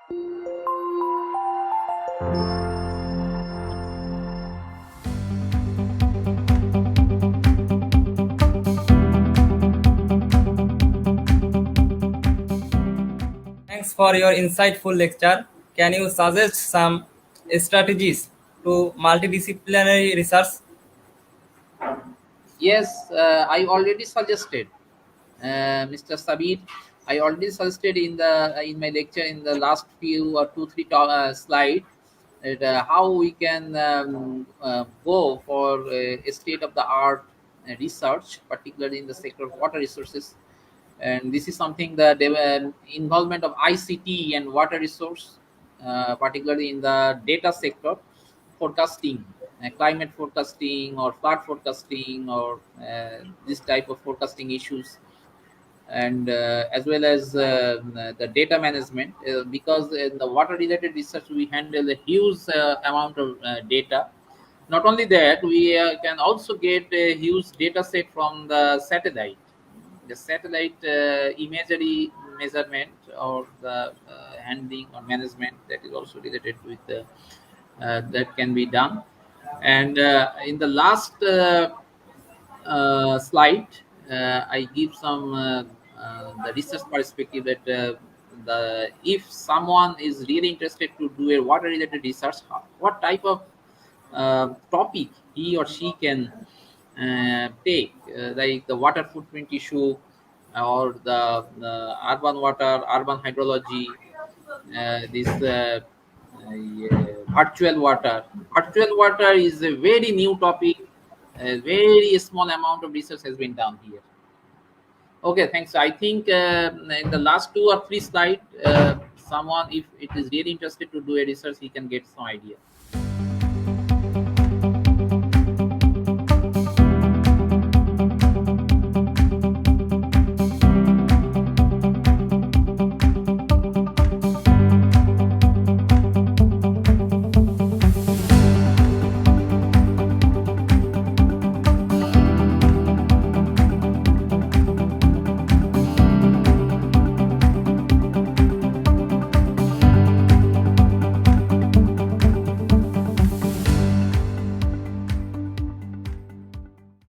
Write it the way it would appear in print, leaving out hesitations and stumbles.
Thanks for your insightful lecture. Can you suggest some strategies to multidisciplinary research? Yes, I already suggested, Mr. Sabir. I already suggested in my lecture in the last few or two three slide that, how we can go for a state of the art research, particularly in the sector of water resources. And this is something that involvement of ICT and water resource, particularly in the data sector, forecasting, climate forecasting or flood forecasting or this type of forecasting issues, and as well as the data management, because in the water related research we handle a huge amount of data. Not only that, we can also get a huge data set from the satellite. The satellite imagery measurement or the handling or management, that is also related with that can be done. And in the last slide, I give some the research perspective that the if someone is really interested to do a water related research, what type of topic he or she can take, like the water footprint issue, or the urban water, urban hydrology, this virtual water. Virtual water is a very new topic. A very small amount of research has been done here. Okay, thanks. I think in the last two or three slides, someone, if it is really interested to do a research, he can get some idea.